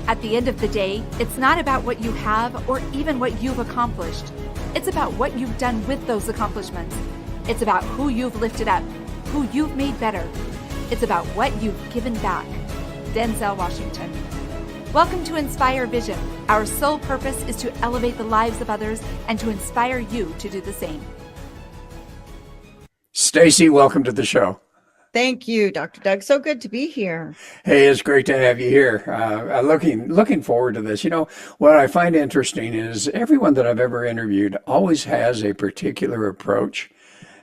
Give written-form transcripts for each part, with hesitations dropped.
At the end of the day, it's not about what you have or even what you've accomplished. It's about what you've done with those accomplishments. It's about who you've lifted up, who you've made better. It's about what you've given back. Denzel Washington. Welcome to Inspire Vision. Our sole purpose is to elevate the lives of others and to inspire you to do the same. Stacie, welcome to the show. Thank you, Dr. Doug. So good to be here. Hey, it's great to have you here. Looking forward to this. You know, what I find interesting is everyone that I've ever interviewed always has a particular approach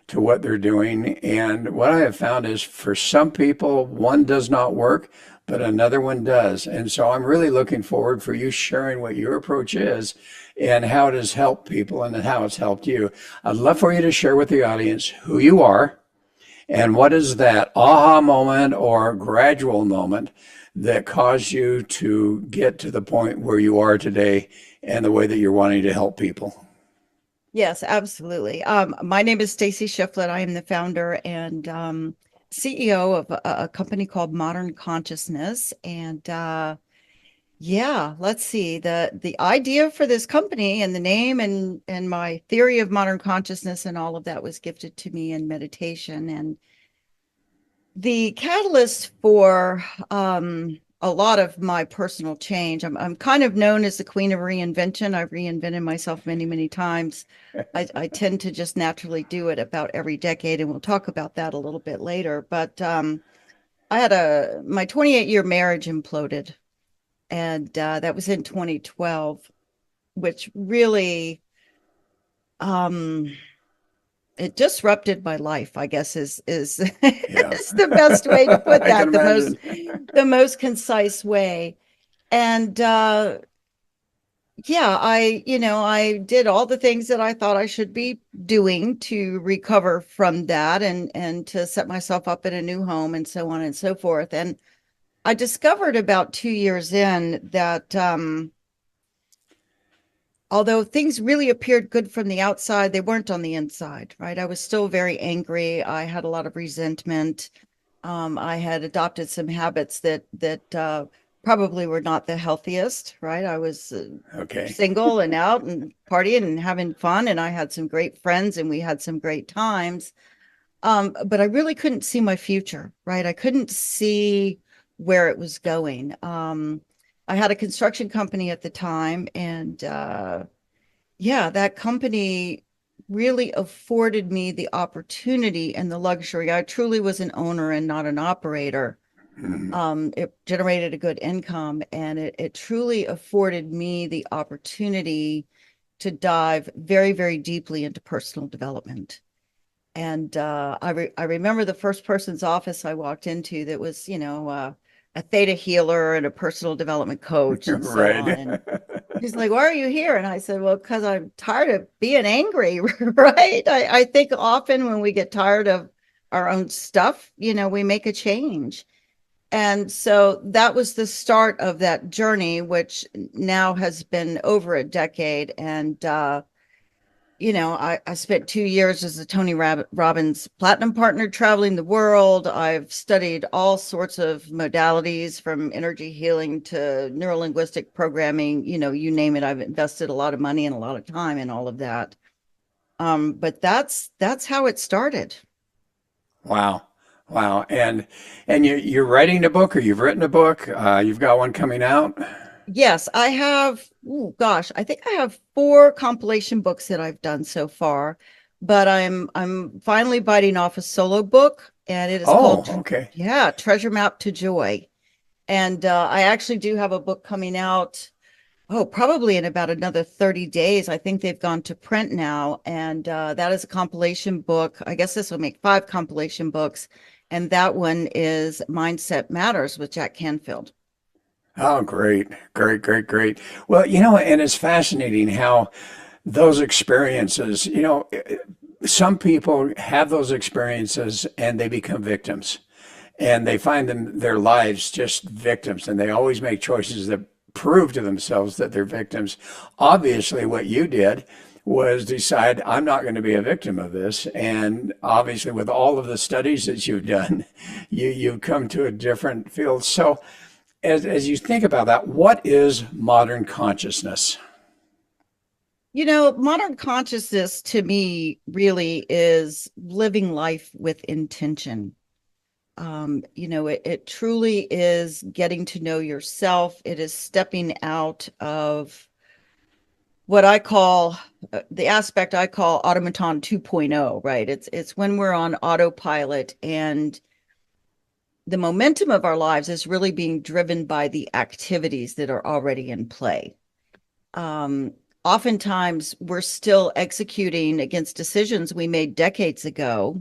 to what they're doing. And what I have found is for some people, one does not work, but another one does. And so I'm really looking forward for you sharing what your approach is and how it has helped people and how it's helped you. I'd love for you to share with the audience who you are and what is that aha moment or gradual moment that caused you to get to the point where you are today and the way that you're wanting to help people. Yes, absolutely. My name is Stacie Shifflett. I am the founder and CEO of a company called Modern Consciousness. And let's see. The idea for this company and the name and my theory of modern consciousness and all of that was gifted to me in meditation. And the catalyst for a lot of my personal change, I'm kind of known as the queen of reinvention. I've reinvented myself many, many times. I tend to just naturally do it about every decade, and we'll talk about that a little bit later. But I had my 28-year marriage imploded, and that was in 2012, which really it disrupted my life, I guess is is the best way to put that, the most concise way. And I did all the things that I thought I should be doing to recover from that and to set myself up in a new home and so on and so forth. And I discovered about 2 years in that although things really appeared good from the outside, they weren't on the inside, right? I was still very angry. I had a lot of resentment. I had adopted some habits that probably were not the healthiest, right? I was single and out and partying and having fun, and I had some great friends and we had some great times. But I really couldn't see my future, right? I couldn't see where it was going. I had a construction company at the time, and that company really afforded me the opportunity and the luxury. I truly was an owner and not an operator. It generated a good income, and it truly afforded me the opportunity to dive very, very deeply into personal development. And I remember the first person's office I walked into that was, a theta healer and a personal development coach and so on. And he's like, "Why are you here?" And I said, "Well, because I'm tired of being angry," right? I think often when we get tired of our own stuff, we make a change. And so that was the start of that journey, which now has been over a decade. And I spent 2 years as a Tony Robbins Platinum Partner traveling the world. I've studied all sorts of modalities from energy healing to neuro-linguistic programming, you name it. I've invested a lot of money and a lot of time in all of that. But that's how it started. Wow. And you're writing a book, or you've written a book. You've got one coming out. Yes, I have. Oh gosh, I think I have 4 compilation books that I've done so far, but I'm finally biting off a solo book, and it is called Treasure Map to Joy. And I actually do have a book coming out, probably in about another 30 days. I think they've gone to print now, and that is a compilation book. I guess this will make 5 compilation books, and that one is Mindset Matters with Jack Canfield. Oh, great. Well, and it's fascinating how those experiences, some people have those experiences and they become victims, and they find their lives just victims, and they always make choices that prove to themselves that they're victims. Obviously, what you did was decide, I'm not going to be a victim of this. And obviously, with all of the studies that you've done, you've come to a different field. So as you think about that, what is modern consciousness? Modern consciousness to me really is living life with intention. It truly is getting to know yourself. It is stepping out of what I call the aspect I call automaton 2.0, right? It's when we're on autopilot and the momentum of our lives is really being driven by the activities that are already in play. Oftentimes we're still executing against decisions we made decades ago,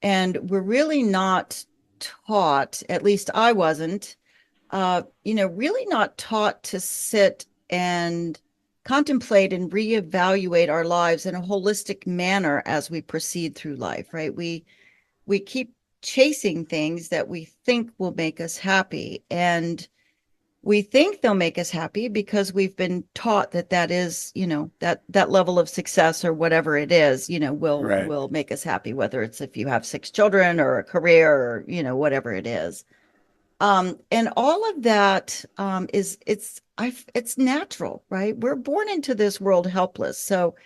and we're really not taught, at least I wasn't, really not taught to sit and contemplate and reevaluate our lives in a holistic manner as we proceed through life, right? We keep chasing things that we think will make us happy, and we think they'll make us happy because we've been taught that is, that level of success or whatever it is, Right. will make us happy, whether it's if you have 6 children or a career or, whatever it is. And all of that it's natural, right? We're born into this world helpless. So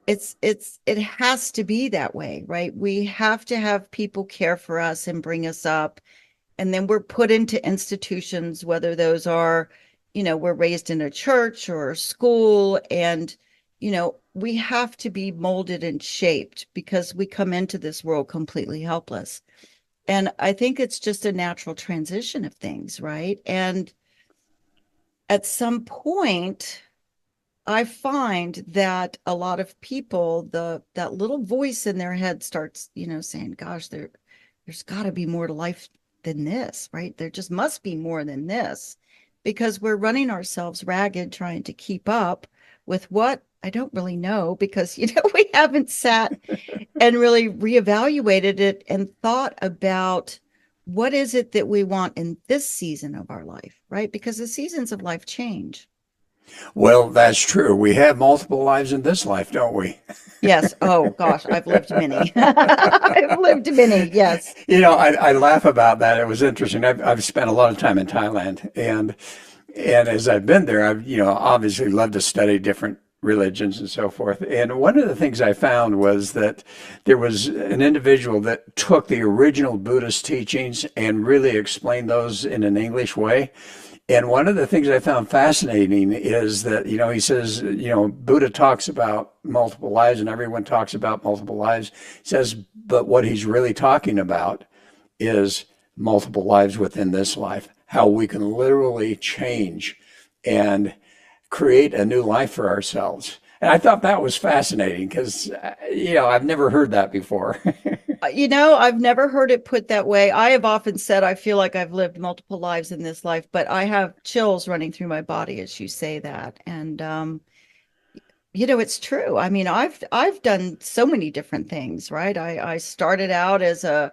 it has to be that way, right? We have to have people care for us and bring us up. And then we're put into institutions, whether those are, we're raised in a church or a school, and, we have to be molded and shaped because we come into this world completely helpless. And I think it's just a natural transition of things, right? And at some point, I find that a lot of people, that little voice in their head starts, saying, gosh, there's got to be more to life than this, right? There just must be more than this, because we're running ourselves ragged trying to keep up with what I don't really know, because, we haven't sat and really reevaluated it and thought about what is it that we want in this season of our life, right? Because the seasons of life change. Well, that's true. We have multiple lives in this life, don't we? Yes. Oh gosh, I've lived many. I've lived many. Yes. I laugh about that. It was interesting. I've spent a lot of time in Thailand, and as I've been there, I've obviously loved to study different religions and so forth. And one of the things I found was that there was an individual that took the original Buddhist teachings and really explained those in an English way. And one of the things I found fascinating is that, he says, Buddha talks about multiple lives and everyone talks about multiple lives. He says, but what he's really talking about is multiple lives within this life, how we can literally change and create a new life for ourselves. And I thought that was fascinating because, I've never heard that before. I've never heard it put that way. I have often said I feel like I've lived multiple lives in this life, but I have chills running through my body as you say that. And it's true. I mean, I've done so many different things, right? I started out as a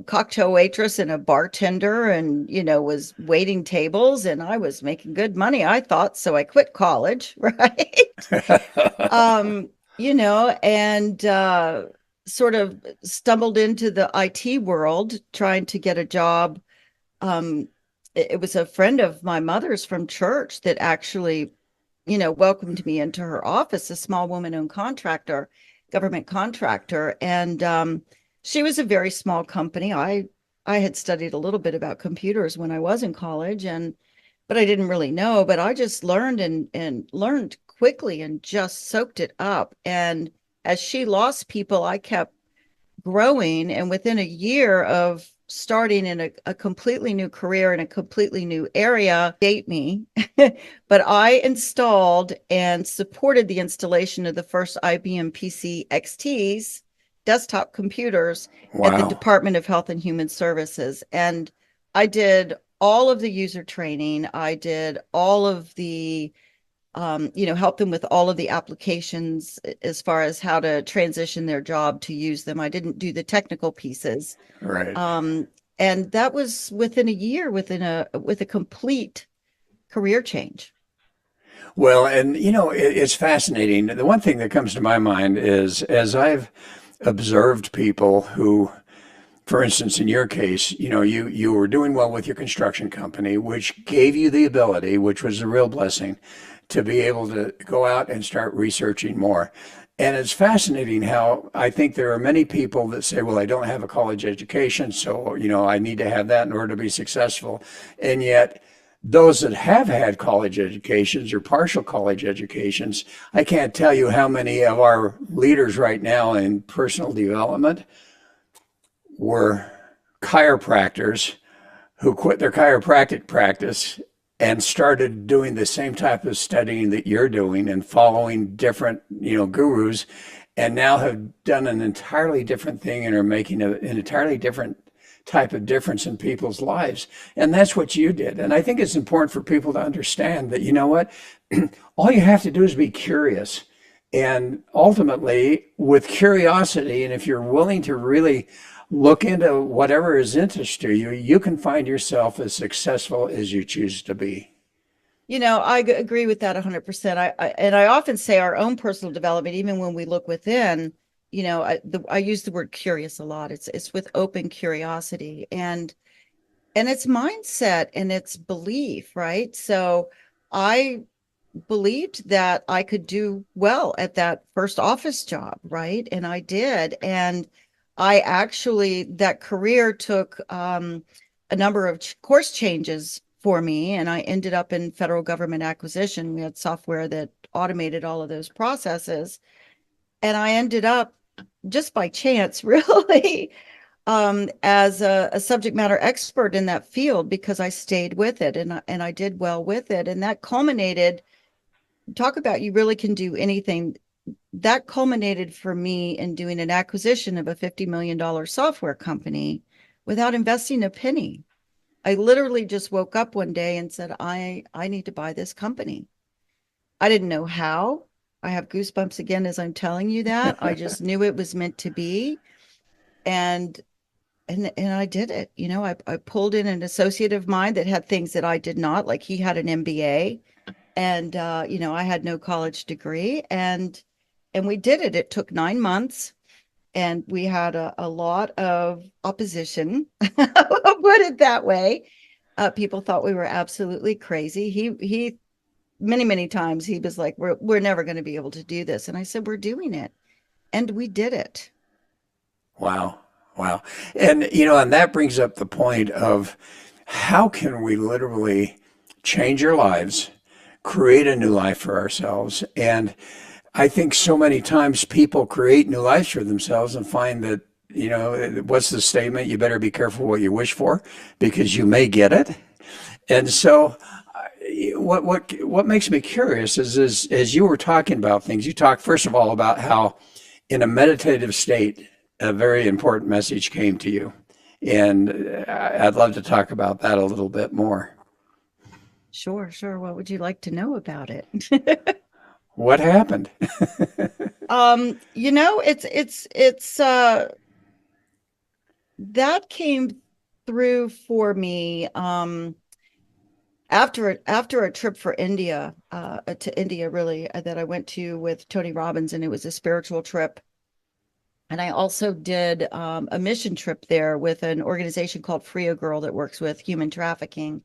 cocktail waitress and a bartender, and was waiting tables, and I was making good money, I thought, so I quit college, right? And sort of stumbled into the IT world trying to get a job. It was a friend of my mother's from church that actually, welcomed me into her office, a small woman-owned contractor, government contractor. And she was a very small company. I had studied a little bit about computers when I was in college, but I didn't really know, but I just learned and learned quickly and just soaked it up. And as she lost people, I kept growing. And within a year of starting in a completely new career in a completely new area, date me, but I installed and supported the installation of the first IBM PC XTs, desktop computers, at the Wow. Department of Health and Human Services. And I did all of the user training. I did all of the help them with all of the applications as far as how to transition their job to use them. I didn't do the technical pieces. Right. And that was within a year, with a complete career change. Well, and it's fascinating. The one thing that comes to my mind is as I've observed people who for instance, in your case, you were doing well with your construction company, which gave you the ability, which was a real blessing, to be able to go out and start researching more. And it's fascinating how I think there are many people that say, well, I don't have a college education, so, I need to have that in order to be successful. And yet, those that have had college educations or partial college educations, I can't tell you how many of our leaders right now in personal development were chiropractors who quit their chiropractic practice and started doing the same type of studying that you're doing and following different, gurus, and now have done an entirely different thing and are making an entirely different type of difference in people's lives. And that's what you did. And I think it's important for people to understand that, what, all you have to do is be curious. And ultimately, with curiosity, and if you're willing to really look into whatever is interest to you, you can find yourself as successful as you choose to be. I agree with that 100%. And I often say our own personal development, even when we look within, I use the word curious a lot. It's with open curiosity and it's mindset and it's belief, right? So I believed that I could do well at that first office job, right? And I did. And that career took a number of course changes for me. And I ended up in federal government acquisition. We had software that automated all of those processes. And I ended up just by chance, really, as a subject matter expert in that field because I stayed with it and I did well with it. And that culminated, talk about you really can do anything. That culminated for me in doing an acquisition of a $50 million software company without investing a penny. I literally just woke up one day and said, I need to buy this company. I didn't know how. I have goosebumps again as I'm telling you that. I just knew it was meant to be. And I did it. I pulled in an associate of mine that had things that I did not, like he had an MBA and I had no college degree and we did it. It took 9 months and we had a lot of opposition. I'll put it that way. People thought we were absolutely crazy. He many times he was like, we're never going to be able to do this. And I said, we're doing it. And we did it. Wow. Wow. And that brings up the point of how can we literally change our lives, create a new life for ourselves. And I think so many times people create new lives for themselves and find that, what's the statement? You better be careful what you wish for because you may get it. And so what makes me curious is as you were talking about things, you talked first of all about how in a meditative state, a very important message came to you. And I'd love to talk about that a little bit more. Sure. What would you like to know about it? What happened? It's that came through for me after a trip for India, to India really, that I went to with Tony Robbins, and it was a spiritual trip. And I also did a mission trip there with an organization called Free a Girl that works with human trafficking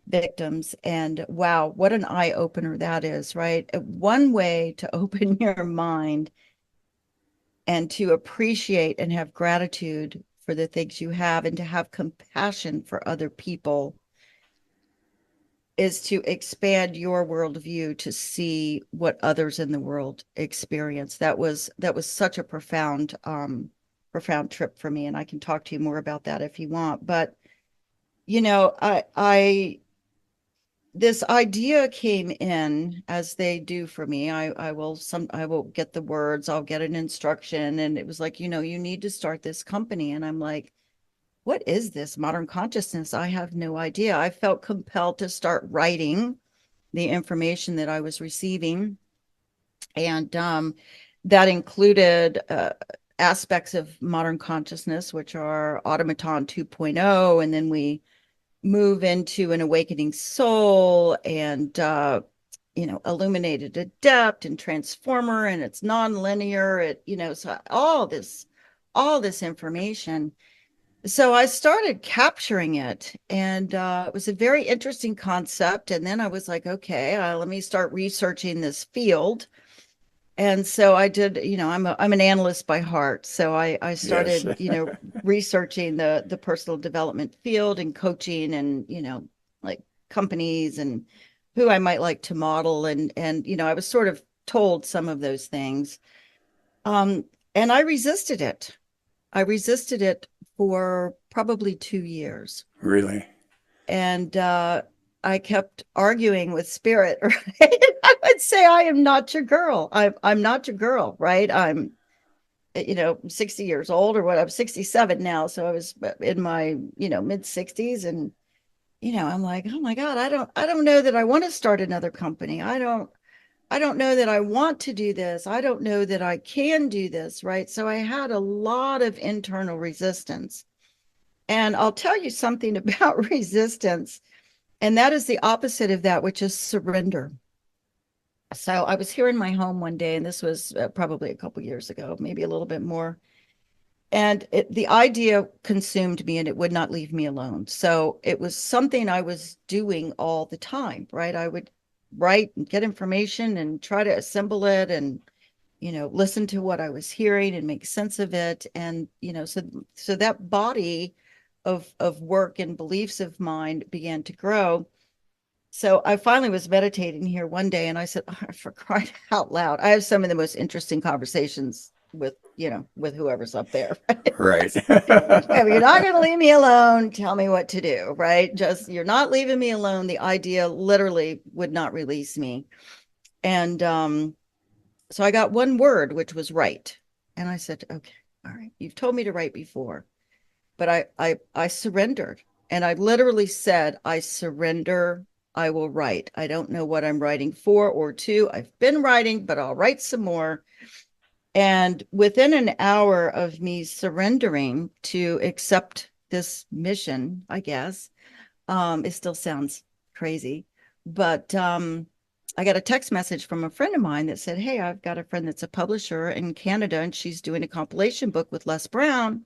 victims. And wow, what an eye opener that is, right? One way to open your mind and to appreciate and have gratitude for the things you have and to have compassion for other people is to expand your worldview to see what others in the world experience. That was such a profound trip for me. And I can talk to you more about that if you want. But, this idea came in as they do for me. I will get the words, I'll get an instruction. And it was like, you need to start this company. And I'm like, what is this modern consciousness? I have no idea. I felt compelled to start writing the information that I was receiving. And that included aspects of modern consciousness, which are automaton 2.0. And then we move into an awakening soul and, illuminated adept and transformer, and it's nonlinear. So all this information. So I started capturing it, and it was a very interesting concept. And then I was like, okay, let me start researching this field. And so I did, I'm an analyst by heart. So I Yes. started, researching the personal development field and coaching and, like companies and who I might like to model. And, I was sort of told some of those things. Um, and I resisted it. I resisted it for probably 2 years. Really? And I kept arguing with spirit, right? I would say, I am not your girl. I'm not your girl, right? I'm, 60 years old or what. I'm 67 now. So I was in my, mid 60s. And, I'm like, oh my God, I don't know that I want to start another company. I don't know that I want to do this. I don't know that I can do this, right? So I had a lot of internal resistance. And I'll tell you something about resistance, and that is the opposite of that, which is surrender. So I was here in my home one day, and this was probably a couple years ago, maybe a little bit more. And the idea consumed me and it would not leave me alone. So it was something I was doing all the time, right? I would write and get information and try to assemble it and, listen to what I was hearing and make sense of it. And, so that body of work and beliefs of mine began to grow. So I finally was meditating here one day and I said, oh, for crying out loud, I have some of the most interesting conversations with whoever's up there. Right? Right. If you're not going to leave me alone, tell me what to do, right? Just, you're not leaving me alone. The idea literally would not release me. And so I got one word, which was write. And I said, okay, all right, you've told me to write before, but I surrendered. And I literally said, I surrender. I will write. I don't know what I'm writing for or to. I've been writing, but I'll write some more. And within an hour of me surrendering to accept this mission, I guess, it still sounds crazy, but I got a text message from a friend of mine that said, hey, I've got a friend that's a publisher in Canada and she's doing a compilation book with Les Brown.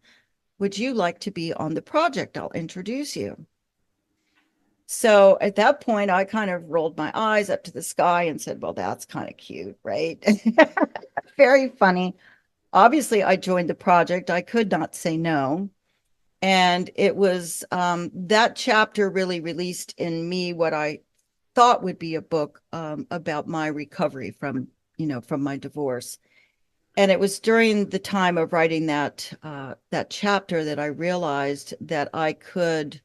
Would you like to be on the project? I'll introduce you. So at that point, I kind of rolled my eyes up to the sky and said, well, that's kind of cute, right? Very funny. Obviously, I joined the project. I could not say no. And it was that chapter really released in me what I thought would be a book about my recovery from my divorce. And it was during the time of writing that chapter that I realized that I could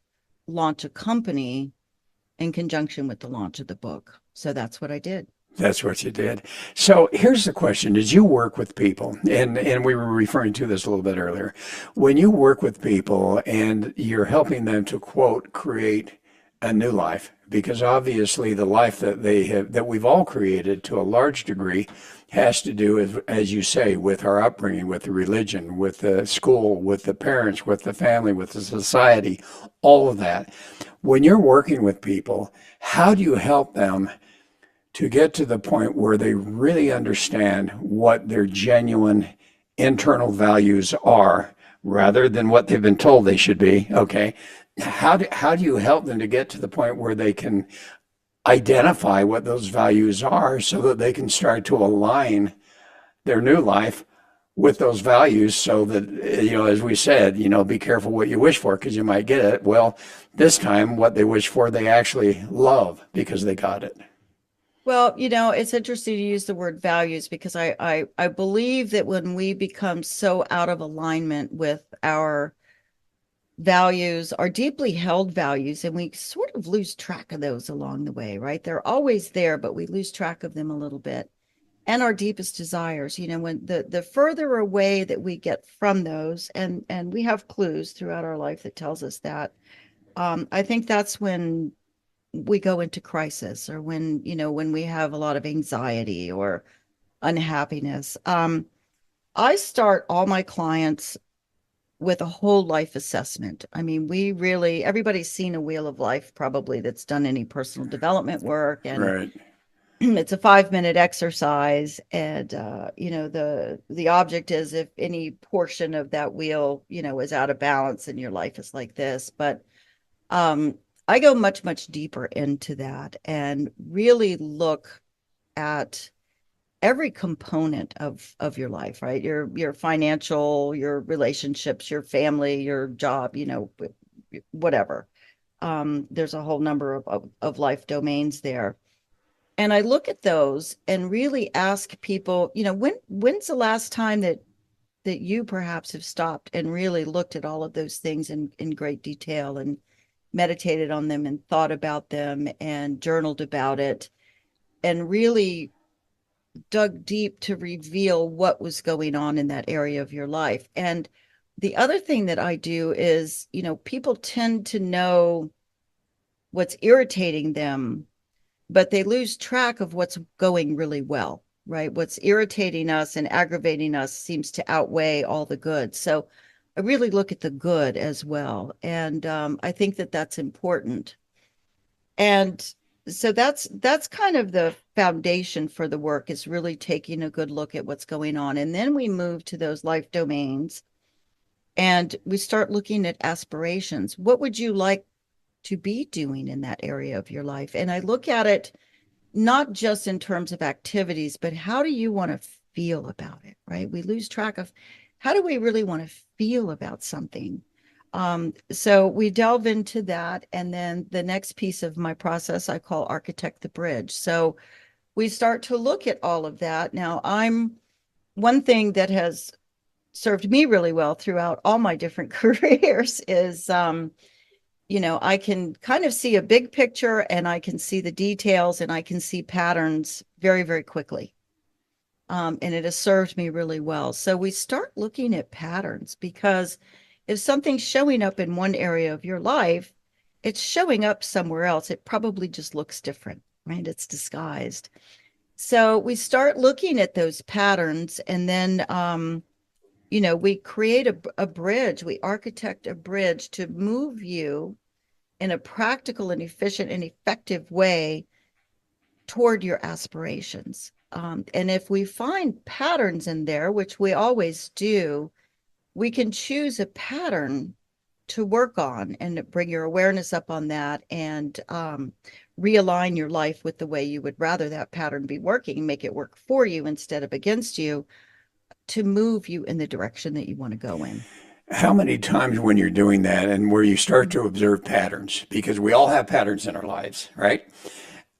launch a company in conjunction with the launch of the book. So that's what I did. That's what you did. So here's the question. Did you work with people? And we were referring to this a little bit earlier. When you work with people and you're helping them to quote, create a new life, because obviously the life that they have, that we've all created to a large degree has to do with, as you say, with our upbringing, with the religion, with the school, with the parents, with the family, with the society, all of that. When you're working with people, how do you help them to get to the point where they really understand what their genuine internal values are rather than what they've been told they should be? Okay. How do you help them to get to the point where they can identify what those values are so that they can start to align their new life with those values so that, as we said, be careful what you wish for because you might get it. Well, this time what they wish for, they actually love because they got it. Well, it's interesting to use the word values because I believe that when we become so out of alignment with our values, our deeply held values, and we sort of lose track of those along the way, right? They're always there, but we lose track of them a little bit. And our deepest desires, when the further away that we get from those, and we have clues throughout our life that tells us that, I think that's when we go into crisis or when we have a lot of anxiety or unhappiness. I start all my clients with a whole life assessment. I mean, everybody's seen a wheel of life probably that's done any personal development work. And Right. it's a 5-minute exercise, and the object is if any portion of that wheel is out of balance and your life is like this. But um I go much deeper into that and really look at every component of your life, right? Your financial, your relationships, your family, your job, whatever. There's a whole number of life domains there. And I look at those and really ask people, when's the last time that you perhaps have stopped and really looked at all of those things in great detail and meditated on them and thought about them and journaled about it and really dug deep to reveal what was going on in that area of your life. And the other thing that I do is, people tend to know what's irritating them, but they lose track of what's going really well, right? What's irritating us and aggravating us seems to outweigh all the good. So I really look at the good as well. And I think that that's important. And so that's kind of the foundation for the work, is really taking a good look at what's going on. And then we move to those life domains and we start looking at aspirations. What would you like to be doing in that area of your life? And I look at it not just in terms of activities, but how do you want to feel about it, right? We lose track of how do we really want to feel about something. So we delve into that. And then the next piece of my process, I call architect the bridge. So we start to look at all of that. Now, one thing that has served me really well throughout all my different careers is, I can kind of see a big picture and I can see the details and I can see patterns very, very quickly. And it has served me really well. So we start looking at patterns, because if something's showing up in one area of your life, it's showing up somewhere else. It probably just looks different, right? It's disguised. So we start looking at those patterns, and then, we create a bridge. We architect a bridge to move you in a practical and efficient and effective way toward your aspirations. And if we find patterns in there, which we always do, we can choose a pattern to work on and bring your awareness up on that, and realign your life with the way you would rather that pattern be working, make it work for you instead of against you, to move you in the direction that you want to go in. How many times when you're doing that and where you start to observe patterns, because we all have patterns in our lives, right?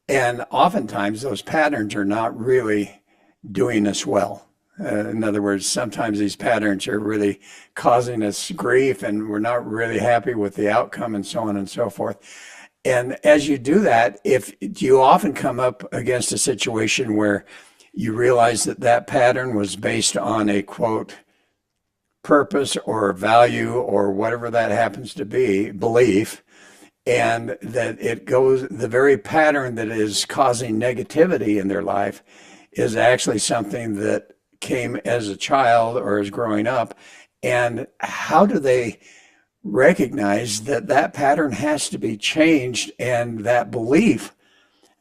And oftentimes those patterns are not really doing us well. In other words, sometimes these patterns are really causing us grief and we're not really happy with the outcome and so on and so forth. And as you do that, if you often come up against a situation where you realize that that pattern was based on a quote purpose or value or whatever that happens to be, belief, and that it goes, the very pattern that is causing negativity in their life is actually something that came as a child or as growing up. And how do they recognize that that pattern has to be changed, and that belief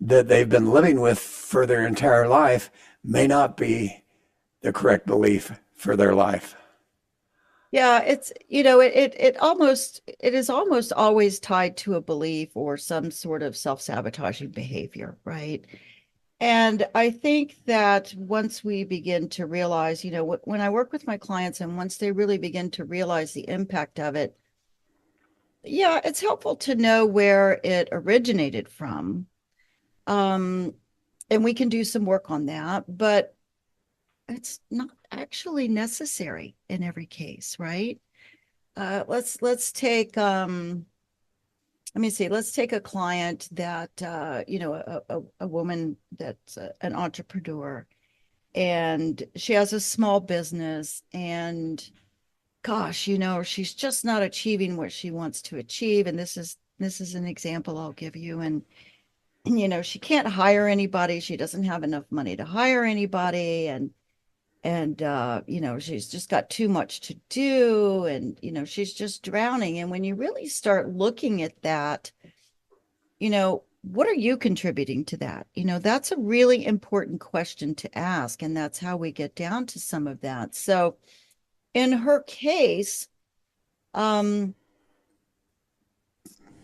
that they've been living with for their entire life may not be the correct belief for their life? Yeah, it's, it is almost always tied to a belief or some sort of self-sabotaging behavior, right? And I think that once we begin to realize, when I work with my clients and once they really begin to realize the impact of it, yeah, it's helpful to know where it originated from. And we can do some work on that, but it's not actually necessary in every case, right? Let's take let me see, let's take a client that a woman that's an entrepreneur, and she has a small business, and gosh, she's just not achieving what she wants to achieve. And this is an example I'll give you. And she can't hire anybody. She doesn't have enough money to hire anybody, and she's just got too much to do, and she's just drowning. And when you really start looking at that, what are you contributing to that? That's a really important question to ask. And that's how we get down to some of that. So in her case,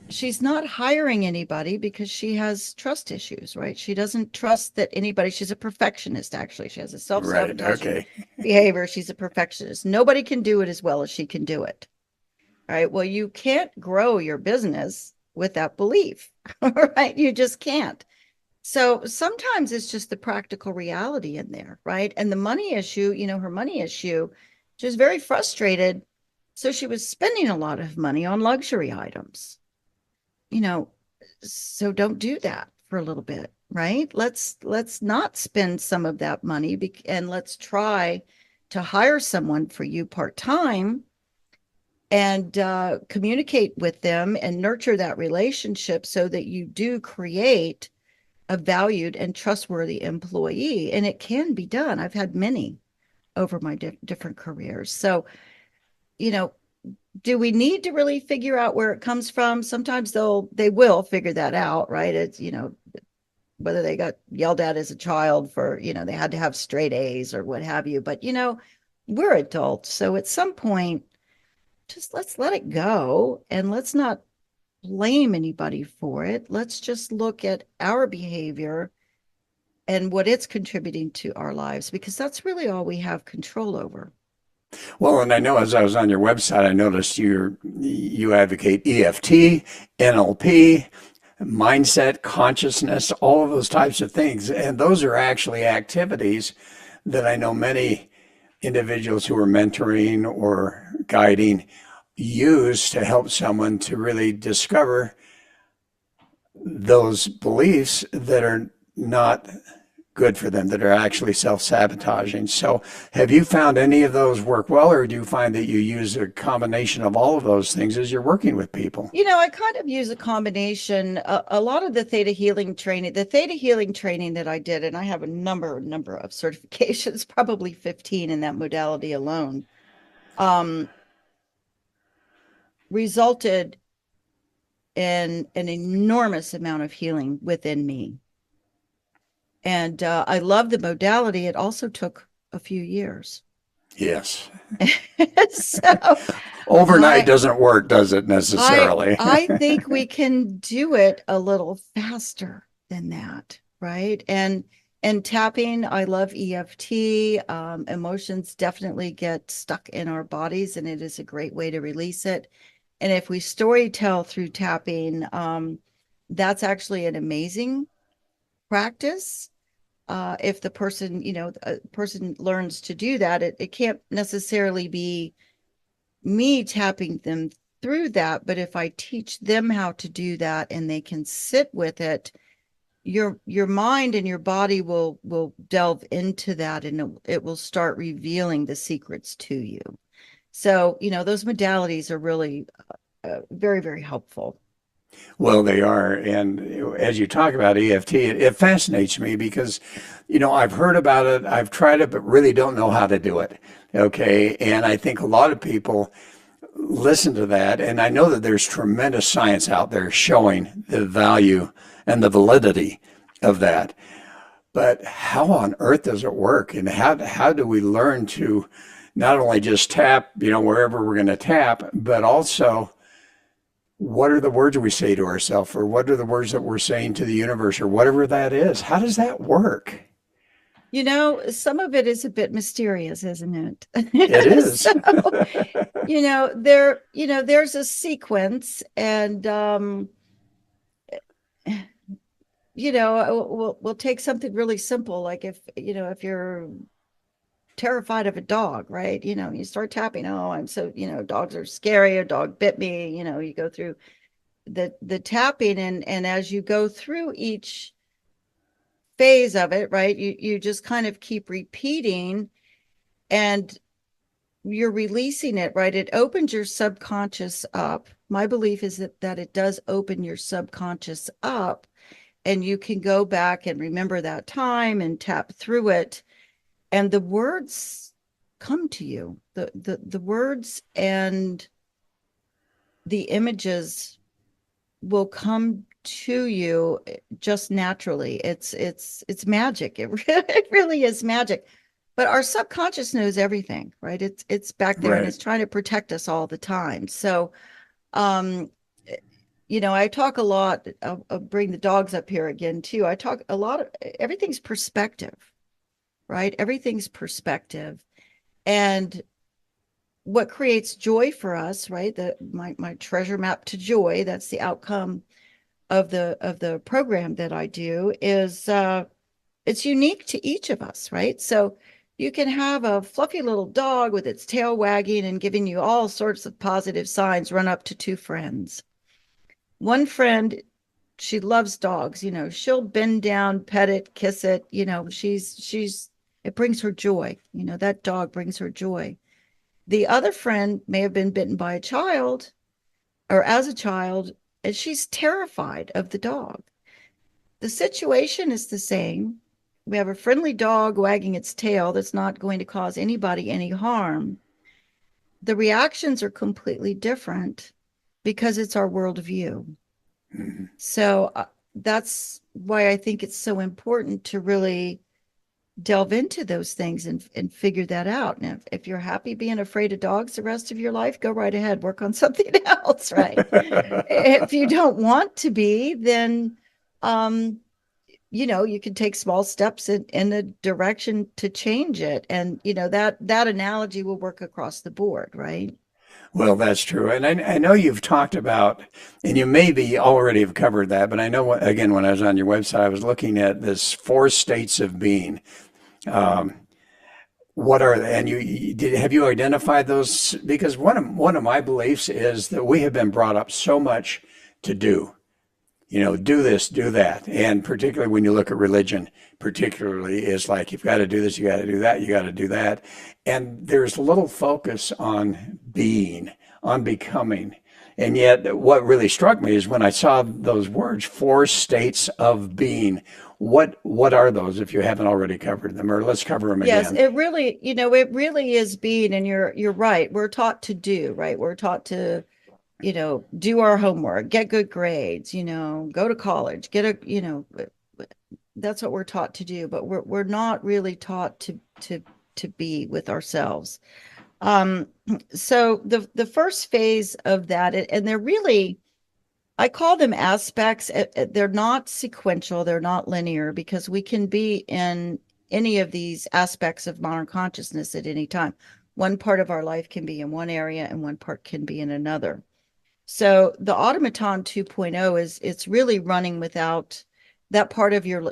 she's not hiring anybody because she has trust issues, right? She doesn't trust that anybody, she's a perfectionist, actually. She has a Right. self-sabotaging Okay. behavior. She's a perfectionist. Nobody can do it as well as she can do it. All right. Well, you can't grow your business with that belief, right? You just can't. So sometimes it's just the practical reality in there, right? And the money issue, her money issue, she was very frustrated. So she was spending a lot of money on luxury items, you know, so don't do that for a little bit, right? Let's not spend some of that money and let's try to hire someone for you part-time and communicate with them and nurture that relationship so that you do create a valued and trustworthy employee. And it can be done. I've had many over my different careers. So, do we need to really figure out where it comes from? Sometimes they will figure that out, right? It's, whether they got yelled at as a child for, they had to have straight A's or what have you. But, we're adults. So at some point, just let's let it go and let's not blame anybody for it. Let's just look at our behavior and what it's contributing to our lives, because that's really all we have control over. Well, and I know as I was on your website, I noticed you advocate EFT, NLP, mindset, consciousness, all of those types of things. And those are actually activities that I know many individuals who are mentoring or guiding use to help someone to really discover those beliefs that are not good for them, that are actually self-sabotaging. So have you found any of those work well, or do you find that you use a combination of all of those things as you're working with people? I kind of use a combination. A lot of the theta healing training that I did, and I have a number of certifications, probably 15 in that modality alone, resulted in an enormous amount of healing within me. And I love the modality. It also took a few years. Yes. So Overnight doesn't work, does it necessarily? I think we can do it a little faster than that, right? And tapping, I love EFT. Emotions definitely get stuck in our bodies, and it is a great way to release it. And if we story tell through tapping, that's actually an amazing practice. If the person, a person learns to do that, it can't necessarily be me tapping them through that, but if I teach them how to do that and they can sit with it, your mind and your body will delve into that, and it will start revealing the secrets to you. So, those modalities are really very, very helpful. Well, they are. And as you talk about EFT, it fascinates me because, I've heard about it, I've tried it, but really don't know how to do it. Okay. And I think a lot of people listen to that. And I know that there's tremendous science out there showing the value and the validity of that. But how on earth does it work? And how do we learn to not only just tap, wherever we're going to tap, but also what are the words we say to ourselves, or what are the words that we're saying to the universe, or whatever that is? How does that work? Some of it is a bit mysterious, isn't it? It is. So, there's a sequence, and we'll take something really simple, like if you're terrified of a dog, right? You start tapping. Oh, I'm so, dogs are scary. A dog bit me. You go through the tapping, and as you go through each phase of it, right, you just kind of keep repeating, and you're releasing it, right? It opens your subconscious up. My belief is that it does open your subconscious up, and you can go back and remember that time and tap through it, and the words come to you. The words and the images will come to you just naturally. It's magic. It really is magic. But our subconscious knows everything, right? It's back there and Right. it's trying to protect us all the time. So, um, I talk a lot. I'll bring the dogs up here again too. I talk a lot of everything's perspective, right? Everything's perspective. And what creates joy for us, right? My treasure map to joy, that's the outcome of the program that I do, is it's unique to each of us, right? So you can have a fluffy little dog with its tail wagging and giving you all sorts of positive signs, run up to two friends. One friend, she loves dogs, she'll bend down, pet it, kiss it, she's it brings her joy. That dog brings her joy. The other friend may have been bitten by a child or as a child, and she's terrified of the dog. The situation is the same. We have a friendly dog wagging its tail that's not going to cause anybody any harm. The reactions are completely different because it's our worldview. Mhm. So that's why I think it's so important to really delve into those things and figure that out. Now, if you're happy being afraid of dogs the rest of your life, go right ahead, work on something else, right? If you don't want to be, then you can take small steps in the direction to change it. And that analogy will work across the board, right? Well, that's true. And I know you've talked about, and you maybe already have covered that, but I know, again, when I was on your website, I was looking at this four states of being. Um, what are they? And have you identified those? Because one of my beliefs is that we have been brought up so much to do. Do this, do that. And particularly when you look at religion, particularly is like, you've got to do this, you got to do that, you got to do that. And there's little focus on being, on becoming. And yet what really struck me is when I saw those words, four states of being. What are those if you haven't already covered them? Or let's cover them Yes, again. it really is being, and you're right. We're taught to do, right? We're taught to do our homework, get good grades, go to college, get that's what we're taught to do, but we're not really taught to be with ourselves. Um, so the first phase of that, and they're really, I call them aspects. They're not sequential, they're not linear, because we can be in any of these aspects of modern consciousness at any time. One part of our life can be in one area and one part can be in another. So the automaton 2.0 is it's really running without that part of your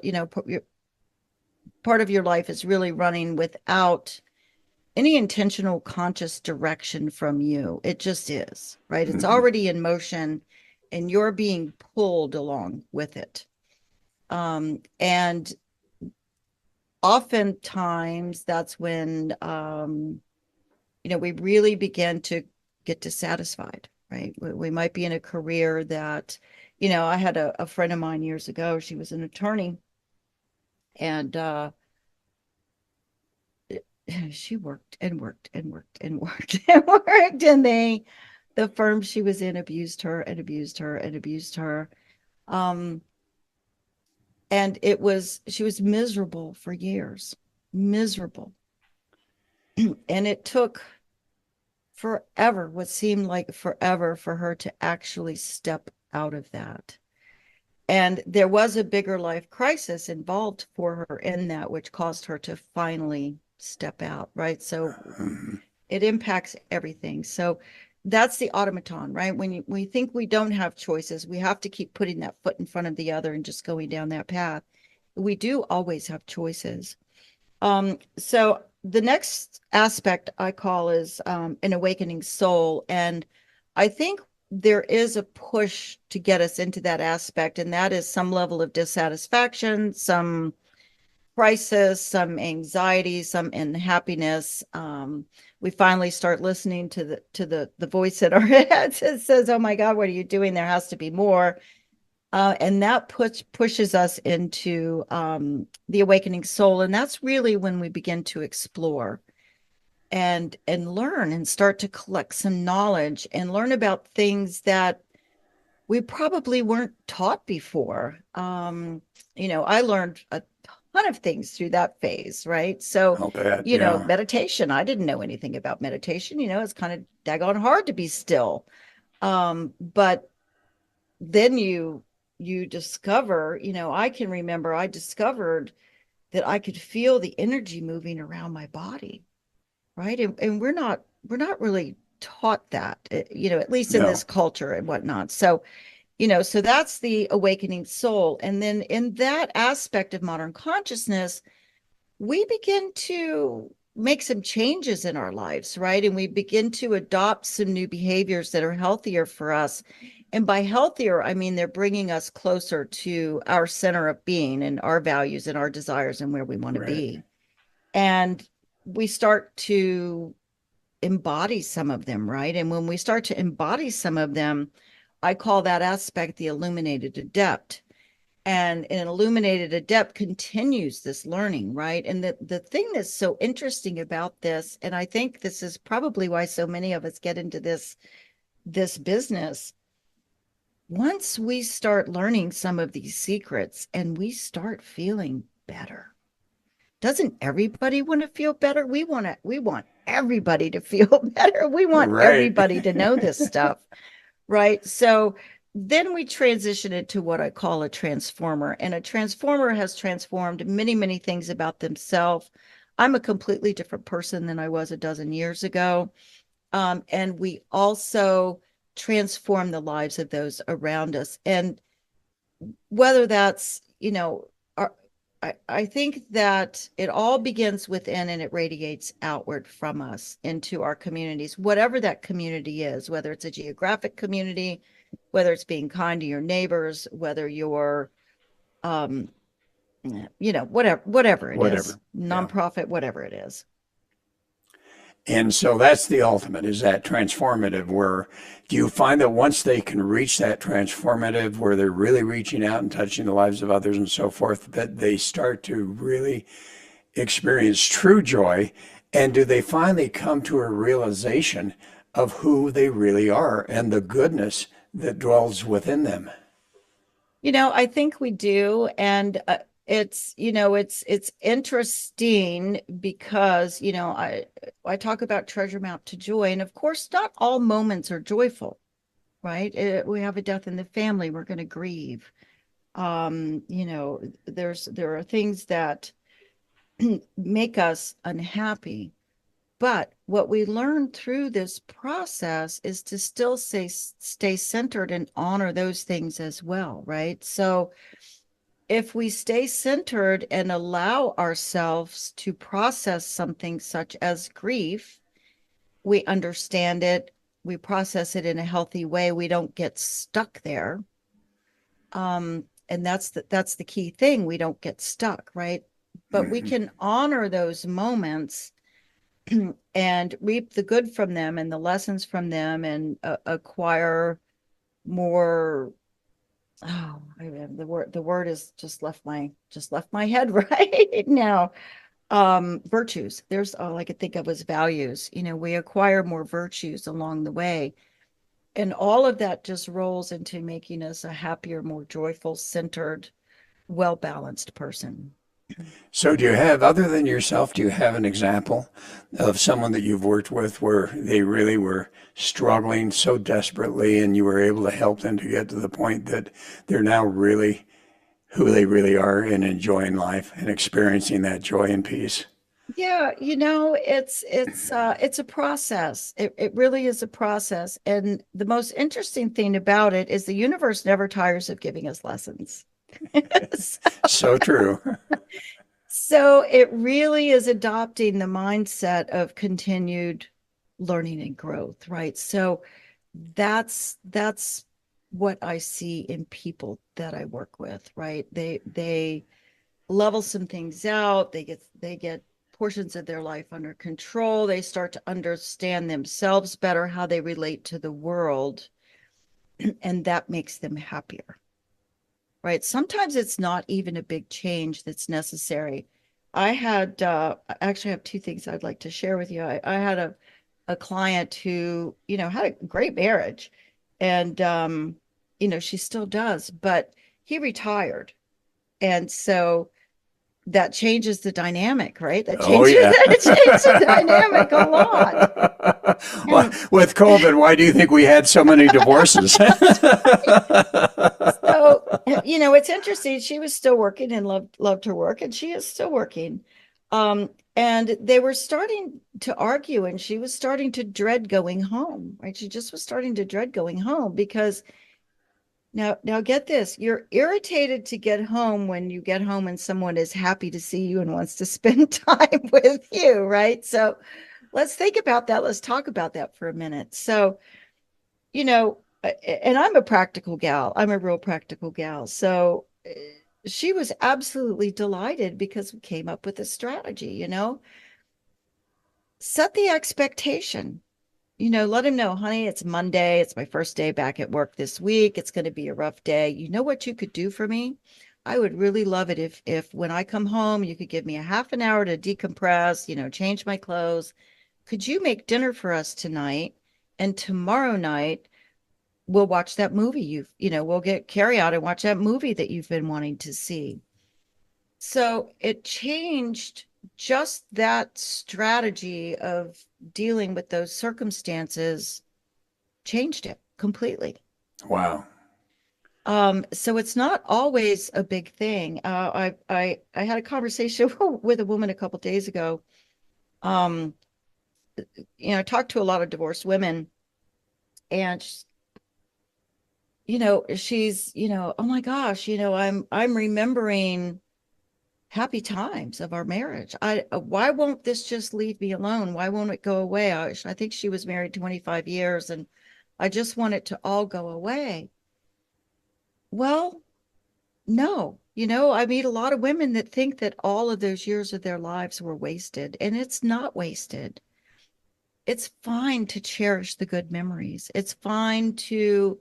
part of your life is really running without any intentional conscious direction from you. It just is, right? It's Mhm. already in motion and you're being pulled along with it. And oftentimes that's when we really begin to get dissatisfied, right? We might be in a career that, I had a friend of mine years ago. She was an attorney, and she worked and worked and worked and worked and worked, and the firm she was in abused her and abused her and abused her. Um, and she was miserable for years, miserable. And it took forever, what seemed like forever, for her to actually step out of that. And there was a bigger life crisis involved for her in that, which caused her to finally step out, right? So Mhm. it impacts everything. So that's the automaton, right? When we think we don't have choices, we have to keep putting that foot in front of the other and just going down that path. We do always have choices. So the next aspect I call is an awakening soul. And I think there is a push to get us into that aspect, and that is some level of dissatisfaction, some crisis, some anxiety, some unhappiness. We finally start listening to the voice in our heads that says, "Oh my God, what are you doing? There has to be more." And that pushes us into the awakening soul, and that's really when we begin to explore and learn and start to collect some knowledge and learn about things that we probably weren't taught before. I learned a ton of things through that phase, right? So, I'll bet. Yeah. meditation, I didn't know anything about meditation. It's kind of daggone hard to be still. But then you discover, I can remember I discovered that I could feel the energy moving around my body, right? And we're not really taught that, at least in this No. culture and whatnot. So, so that's the awakening soul. And then in that aspect of modern consciousness, we begin to make some changes in our lives, right? And we begin to adopt some new behaviors that are healthier for us. And by healthier, I mean they're bringing us closer to our center of being and our values and our desires and where we want to Right. be. And we start to embody some of them, right? And when we start to embody some of them, I call that aspect the illuminated adept. And an illuminated adept continues this learning, right? And the thing that's so interesting about this, and I think this is probably why so many of us get into this business, once we start learning some of these secrets and we start feeling better, doesn't everybody want to feel better? We want everybody to feel better. We want Right. everybody to know this stuff, right? So then we transition it to what I call a transformer. And a transformer has transformed many, many things about themselves. I'm a completely different person than I was a dozen years ago. And we also transform the lives of those around us. And whether that's, I think that it all begins within and it radiates outward from us into our communities, whatever that community is, whether it's a geographic community, whether it's being kind to your neighbors, whether you're, um, whatever it is, Whatever. Yeah. nonprofit, whatever it is. And so that's the ultimate, is that transformative, where do you find that once they can reach that transformative, where they're really reaching out and touching the lives of others and so forth, that they start to really experience true joy? And do they finally come to a realization of who they really are and the goodness that dwells within them? I think we do. And it's interesting because, I talk about treasure map to joy. And of course, not all moments are joyful, right? We have a death in the family, we're going to grieve. There are things that make us unhappy. But what we learn through this process is to still stay centered and honor those things as well, right? So if we stay centered and allow ourselves to process something such as grief, we understand it, we process it in a healthy way, we don't get stuck there. And that's the key thing, we don't get stuck, right? But we can honor those moments and reap the good from them and the lessons from them and acquire more. Oh, the word is just left my head right now. Virtues. There's all I could think of was values. We acquire more virtues along the way. And all of that just rolls into making us a happier, more joyful, centered, well-balanced person. So, do you have, other than yourself, do you have an example of someone that you've worked with where they really were struggling so desperately and you were able to help them to get to the point that they're now really who they really are and enjoying life and experiencing that joy and peace? Yeah, it's a process. It really is a process. And the most interesting thing about it is the universe never tires of giving us lessons. So true. So it really is adopting the mindset of continued learning and growth, right? So that's what I see in people that I work with, right? They level some things out, they get portions of their life under control, they start to understand themselves better, how they relate to the world, and that makes them happier. Right. Sometimes it's not even a big change that's necessary. I actually have two things I'd like to share with you. I had a client who, had a great marriage and she still does, but he retired. And so that changes the dynamic, right? That Oh, changes yeah. that changes the dynamic a lot. Well, And with COVID, why do you think we had so many divorces? that's right. So, it's interesting. She was still working and loved her work, and she is still working. And they were starting to argue, and she was starting to dread going home, right? She just was starting to dread going home because now get this, you're irritated to get home when you get home and someone is happy to see you and wants to spend time with you, right? So let's think about that. Let's talk about that for a minute. So, and I'm a practical gal. I'm a real practical gal. So she was absolutely delighted because we came up with a strategy, set the expectation. Let him know, honey, it's Monday. It's my first day back at work this week. It's going to be a rough day. You know what you could do for me? I would really love it if when I come home, you could give me a half an hour to decompress, change my clothes. Could you make dinner for us tonight? And tomorrow night, we'll watch that movie we'll get carry out and watch that movie that you've been wanting to see. So it changed just that strategy of dealing with those circumstances, changed it completely. Wow. So it's not always a big thing. I had a conversation with a woman a couple days ago. Um, I talked to a lot of divorced women, and she's, oh my gosh, I'm remembering happy times of our marriage. Why won't this just leave me alone? Why won't it go away? I think she was married 25 years, and I just want it to all go away. Well, no, I meet a lot of women that think that all of those years of their lives were wasted, and it's not wasted. It's fine to cherish the good memories. It's fine to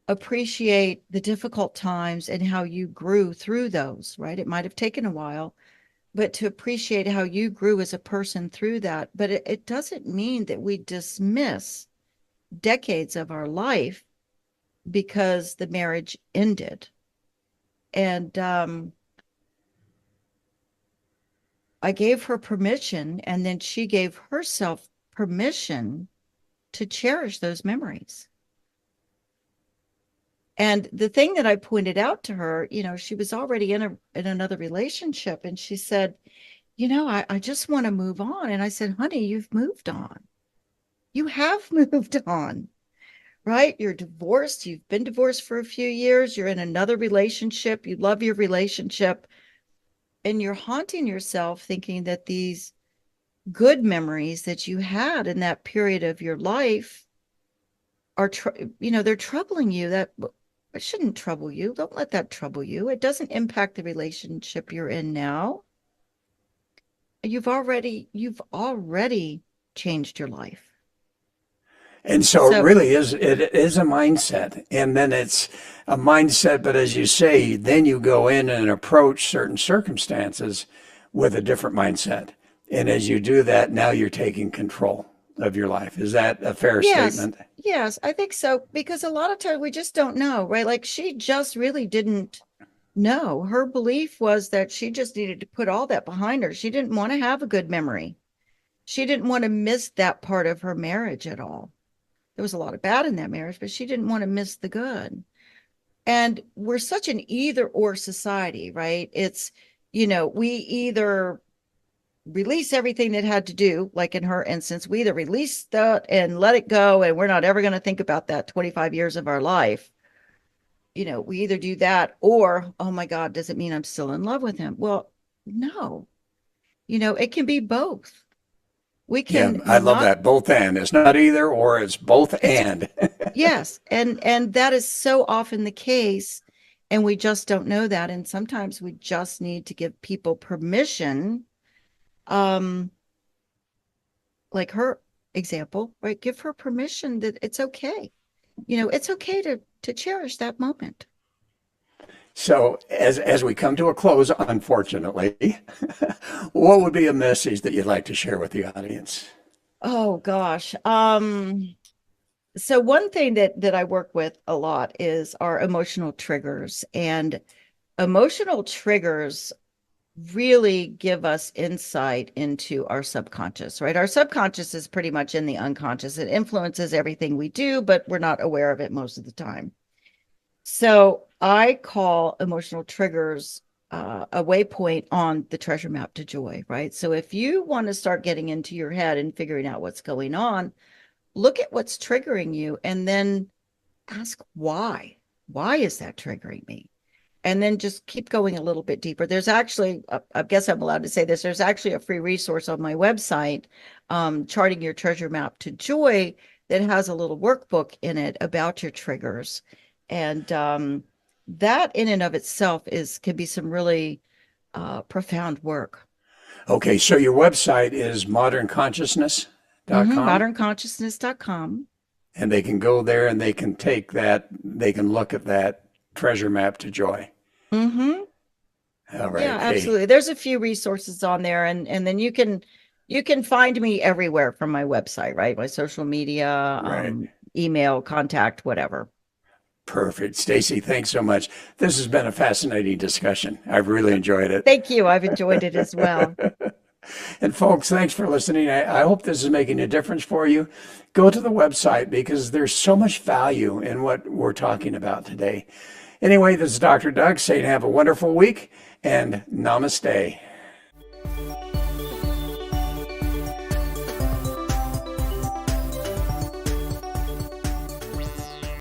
appreciate the difficult times and how you grew through those, right? It might have taken a while, but to appreciate how you grew as a person through that. But it doesn't mean that we dismiss decades of our life because the marriage ended. And I gave her permission, and then she gave herself permission to cherish those memories. And the thing that I pointed out to her, she was already in another relationship, and she said, I just want to move on. And I said, honey, you've moved on. You have moved on, right? You're divorced. You've been divorced for a few years. You're in another relationship. You love your relationship. And you're haunting yourself thinking that these good memories that you had in that period of your life are, they're troubling you. That it shouldn't trouble you. Don't let that trouble you. It doesn't impact the relationship you're in now. You've already changed your life. And so So it is a mindset. And then it's a mindset, but as you say, then you go in and approach certain circumstances with a different mindset. And as you do that, now you're taking control of your life. Is that a fair yes, statement? yes, I think so. Because a lot of times we just don't know, right? Like she just really didn't know. Her belief was that she just needed to put all that behind her. She didn't want to have a good memory. She didn't want to miss that part of her marriage at all. There was a lot of bad in that marriage, but she didn't want to miss the good. And we're such an either or society, right? It's, we either release everything that had to do, like in her instance, we either release that and let it go, and we're not ever going to think about that 25 years of our life. We either do that, or, oh my God, does it mean I'm still in love with him? Well, no, it can be both. We Yeah, can I love not, that. Both and. It's not either or, it's both it's and. yes. And that is so often the case. And we just don't know that. And sometimes we just need to give people permission. Um, like her example, right? Give her permission that it's okay. It's okay to cherish that moment. So as we come to a close, unfortunately, what would be a message that you'd like to share with the audience? Oh gosh. So one thing that I work with a lot is our emotional triggers, and emotional triggers really give us insight into our subconscious, right? Our subconscious is pretty much in the unconscious. It influences everything we do, but we're not aware of it most of the time. So I call emotional triggers a waypoint on the treasure map to joy, right? So if you want to start getting into your head and figuring out what's going on, look at what's triggering you and then ask why. Why is that triggering me? And then just keep going a little bit deeper. There's actually, I guess I'm allowed to say this, there's actually a free resource on my website, Charting Your Treasure Map to Joy, that has a little workbook in it about your triggers. And that in and of itself can be some really profound work. Okay, so your website is modernconsciousness.com, Modernconsciousness.com. and they can go there and they can take that, they can look at that treasure map to joy. Mm-hmm. All right. Yeah, Hey, absolutely. There's a few resources on there, and then you can find me everywhere from my website, right? My social media, right. email, contact, whatever. Perfect. Stacie, thanks so much. This has been a fascinating discussion. I've really enjoyed it. Thank you. I've enjoyed it as well. And folks, thanks for listening. I hope this is making a difference for you. Go to the website because there's so much value in what we're talking about today. Anyway, this is Dr. Doug saying have a wonderful week and namaste.